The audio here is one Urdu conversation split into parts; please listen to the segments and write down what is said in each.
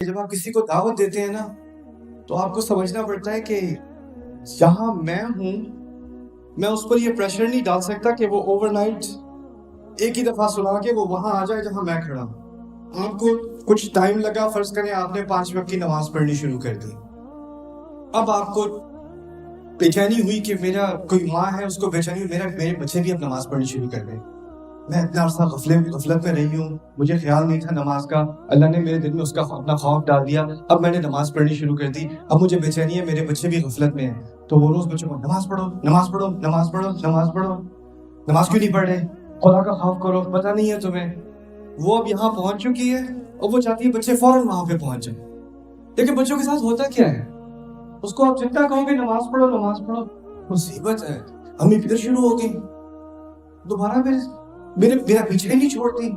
جب آپ کسی کو دعوت دیتے ہیں نا تو آپ کو سمجھنا پڑتا ہے کہ جہاں میں ہوں میں اس پر یہ پریشر نہیں ڈال سکتا کہ وہ اوور نائٹ ایک ہی دفعہ سنا کے وہ وہاں آ جائے جہاں میں کھڑا ہوں۔ آپ کو کچھ ٹائم لگا، فرض کریں آپ نے 5 وقت کی نماز پڑھنی شروع کر دی، اب آپ کو بےچینی ہوئی کہ میرا کوئی ماں ہے، اس کو بےچینی ہوئی میرے بچے بھی اب نماز پڑھنی شروع کر دیں، میں اتنا عرصہ غفلت میں رہی ہوں، مجھے خیال نہیں تھا نماز کا، اللہ نے میرے دل میں اس کا اپنا خوف ڈال دیا، اب میں نے نماز پڑھنی شروع کر دی، اب مجھے بے چینی ہے، میرے بچے بھی غفلت میں ہیں، تو وہ روز بچوں کو نماز پڑھو نماز پڑھو نماز پڑھو نماز پڑھو، نماز کیوں نہیں پڑھ رہے، خدا کا خوف کرو، پتہ نہیں ہے تمہیں۔ وہ اب یہاں پہنچ چکی ہے اور وہ چاہتی ہے بچے فوراً وہاں پہ پہنچ جائیں، لیکن بچوں کے ساتھ ہوتا کیا ہے، اس کو آپ جتنا کہو گے نماز پڑھو مصیبت ہے، امی پھر شروع ہو گئی دوبارہ میرا پیچھے نہیں چھوڑتی۔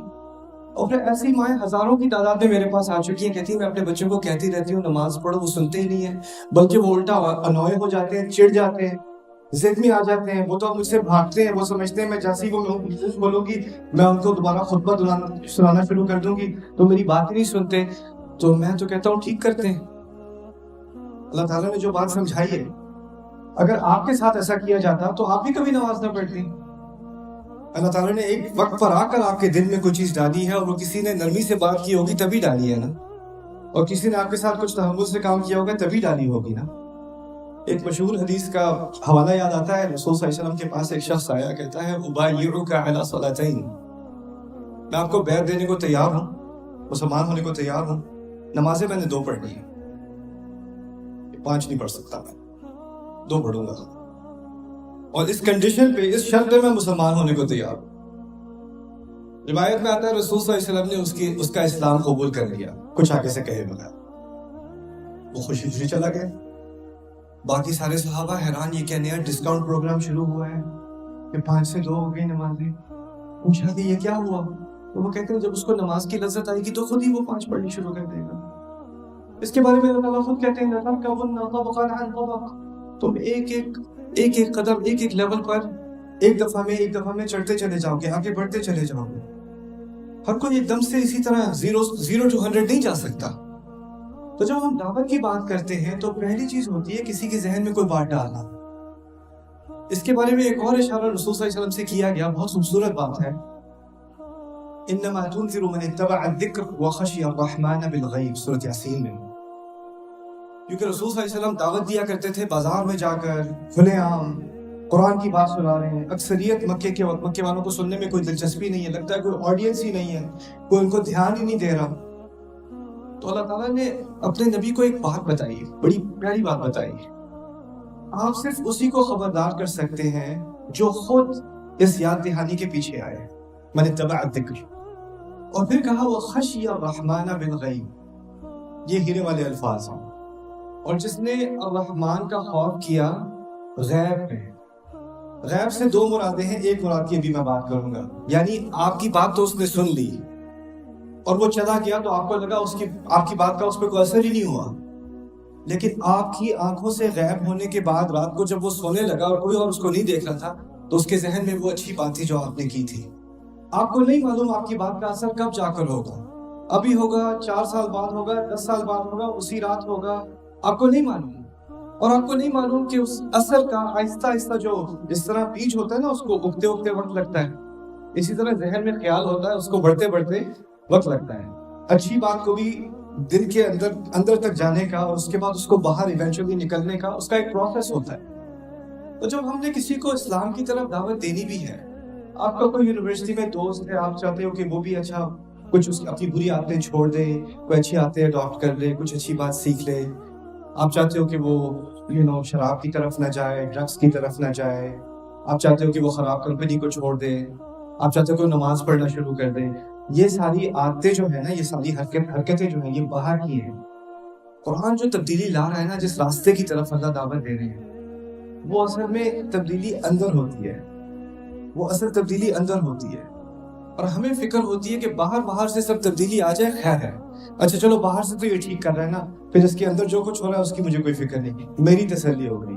اور پھر ایسی مائیں ہزاروں کی تعداد میں میرے پاس آ چکی ہیں، کہتی ہیں میں اپنے بچوں کو کہتی رہتی ہوں نماز پڑھو، وہ سنتے ہی نہیں ہیں، بلکہ وہ الٹا انوئے ہو جاتے ہیں، چڑ جاتے ہیں، ضد میں آ جاتے ہیں، وہ تو مجھ سے بھاگتے ہیں، وہ سمجھتے ہیں میں جیسی وہ بولوں گی میں ان کو دوبارہ خطبہ سنانا شروع کر دوں گی تو میری بات ہی نہیں سنتے، تو میں تو کہتا ہوں ٹھیک کرتے ہیں، اللہ تعالیٰ نے جو بات سمجھائی ہے اگر آپ کے ساتھ ایسا کیا جاتا تو آپ بھی کبھی نماز نہ پڑھتی۔ اللہ تعالیٰ نے ایک وقت پر آ کر آپ کے دل میں کوئی چیز ڈالی ہے، اور وہ کسی نے نرمی سے بات کی ہوگی تبھی ڈالی ہے نا، اور کسی نے آپ کے ساتھ کچھ تحمل سے کام کیا ہوگا تبھی ڈالی ہوگی نا۔ ایک مشہور حدیث کا حوالہ یاد آتا ہے، رسول صلی اللہ علیہ وسلم کے پاس ایک شخص آیا، کہتا ہے ابایعک علی صلاتین، میں آپ کو بیعت دینے کو تیار ہوں، مسلمان ہونے کو تیار ہوں، نمازیں میں نے 2 پڑھنی ہیں، 5 نہیں پڑھ سکتا، میں 2 پڑھوں گا، اور اس کنڈیشن پہ، اس شرط پہ میں مسلمان ہونے کو تیار ہوں۔ روایت میں آتا ہے رسول صلی اللہ علیہ وسلم نے اس کا اسلام قبول کر لیا، کچھ آگے سے کہے بغیر، وہ خوشی خوشی چلا گیا۔ باقی سارے صحابہ حیران، یہ کیا نیا ڈسکاؤنٹ پروگرام شروع ہوا ہے کہ 5 سے 2 ہو گئی نمازیں، پوچھا کہ یہ کیا ہوا، تو وہ کہتے ہیں جب اس کو نماز کی لذت آئے گی تو خود ہی وہ 5 پڑھنی شروع کر دے گا۔ اس کے بارے میں اللہ تعالیٰ خود کہتے ہیں تم ایک قدم ایک لیول پر ایک دفعہ میں چڑھتے چلے جاؤ گے، آگے بڑھتے چلے جاؤ گے، ہر کوئی ایک دم سے اسی طرح 0 to 100 نہیں جا سکتا۔ تو جب ہم دعوت کی بات کرتے ہیں تو پہلی چیز ہوتی ہے کسی کے ذہن میں کوئی بات ڈالنا۔ اس کے بارے میں ایک اور اشارہ رسول صلی اللہ علیہ وسلم سے کیا گیا، بہت خوبصورت بات ہے، انما تنذر من اتبع الذکر وخشی الرحمن بالغیب، سورۃ یاسین میں، کیونکہ رسول صلی اللہ علیہ وسلم دعوت دیا کرتے تھے بازار میں جا کر کھلے عام، قرآن کی بات سنا رہے ہیں، اکثریت مکے والوں کو سننے میں کوئی دلچسپی نہیں ہے، لگتا ہے کوئی آڈینس ہی نہیں ہے، کوئی ان کو دھیان ہی نہیں دے رہا، تو اللہ تعالیٰ نے اپنے نبی کو ایک بات بتائی، بڑی پیاری بات بتائی، آپ صرف اسی کو خبردار کر سکتے ہیں جو خود اس یاد دہانی کے پیچھے آئے، من اتبع الذکر، اور پھر کہا وہ خشی الرحمن بالغیب، یہ ہیرے والے الفاظ ہیں، اور جس نے الرحمن کا خوف کیا غیب میں، غیب سے 2 مرادیں ہیں، ایک مراد کی ابھی میں بات کروں گا، یعنی آپ کی بات تو اس نے سن لی اور وہ چلا گیا تو آپ کو لگا آپ کی بات کا اس پہ کوئی اثر ہی نہیں ہوا، لیکن آپ کی آنکھوں سے غائب ہونے کے بعد رات کو جب وہ سونے لگا اور کوئی اور اس کو نہیں دیکھ رہا تھا تو اس کے ذہن میں وہ اچھی بات تھی جو آپ نے کی تھی۔ آپ کو نہیں معلوم آپ کی بات کا اثر کب جا کر ہوگا، ابھی ہوگا، 4 سال بعد ہوگا، 10 سال بعد ہوگا، اسی رات ہوگا، آپ کو نہیں معلوم، اور آپ کو نہیں معلوم کہ اس اثر کا آہستہ آہستہ، جو جس طرح بیج ہوتا ہے نا اس کو اگتے اگتے وقت لگتا ہے، اسی طرح ذہن میں خیال ہوتا ہے، اس کو بڑھتے بڑھتے وقت لگتا ہے، اچھی بات کو بھی دل کے اندر تک جانے کا اور اس کے بعد اس کو باہر ایونچولی نکلنے کا، اس کا ایک پروسیس ہوتا ہے۔ تو جب ہم نے کسی کو اسلام کی طرف دعوت دینی بھی ہے، آپ کا کوئی یونیورسٹی میں دوست ہے، آپ چاہتے ہو کہ وہ بھی اچھا کچھ اس کی اپنی بری عادتیں چھوڑ دے، کوئی اچھی عادتیں اڈاپٹ کر لے، کچھ اچھی بات سیکھ لے، آپ چاہتے ہو کہ وہ شراب کی طرف نہ جائے، ڈرگس کی طرف نہ جائے، آپ چاہتے ہو کہ وہ خراب کمپنی کو چھوڑ دے، آپ چاہتے ہو کہ وہ نماز پڑھنا شروع کر دے، یہ ساری عادتیں جو ہیں نا، یہ ساری حرکتیں جو ہیں یہ باہر کی ہیں۔ قرآن جو تبدیلی لا رہا ہے نا، جس راستے کی طرف اللہ دعوت دے رہے ہیں، وہ اصل میں تبدیلی اندر ہوتی ہے، وہ اصل تبدیلی اندر ہوتی ہے، اور ہمیں فکر ہوتی ہے کہ باہر سے سب تبدیلی آ جائے، خیر ہے، اچھا چلو باہر سے تو یہ ٹھیک کر رہا ہے نا، پھر اس کے اندر جو کچھ ہو رہا ہے اس کی مجھے کوئی فکر نہیں، میری تسلی ہو گئی۔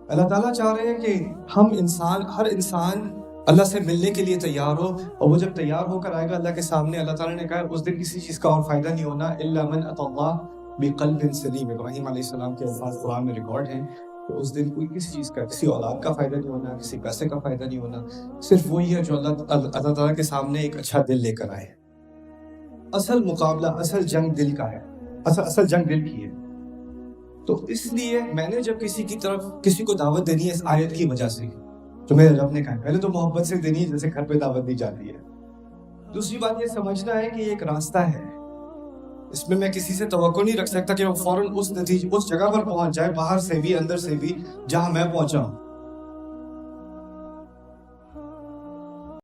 اللہ تعالیٰ چاہ رہے ہیں کہ ہر انسان اللہ سے ملنے کے لیے تیار ہو، اور وہ جب تیار ہو کر آئے گا اللہ کے سامنے، اللہ تعالیٰ نے کہا اس دن کسی چیز کا اور فائدہ نہیں ہونا الا من اتى اللہ بقلب سلیم. ابراہیم علیہ السلام کے الفاظ قرآن میں ریکارڈ ہیں کہ اس دن کوئی کسی چیز کا، کسی اولاد کا فائدہ نہیں ہونا، کسی پیسے کا فائدہ نہیں ہونا، صرف وہی ہے جو اللہ تعالیٰ کے سامنے ایک اچھا دل لے کر آئے. اصل مقابلہ، اصل جنگ دل کا ہے، اصل جنگ دل کی ہے. تو اس لیے میں نے جب کسی کو دعوت دینی ہے اس آیت کی وجہ سے جو میرے رب نے کہا ہے، پہلے تو محبت سے دینی ہے جیسے گھر پہ دعوت دی جاتی ہے. دوسری بات یہ سمجھنا ہے کہ یہ ایک راستہ ہے، اس میں میں کسی سے توقع نہیں رکھ سکتا کہ وہ فوراً اس جگہ پر پہنچ جائے، باہر سے بھی اندر سے بھی، جہاں میں پہنچا ہوں.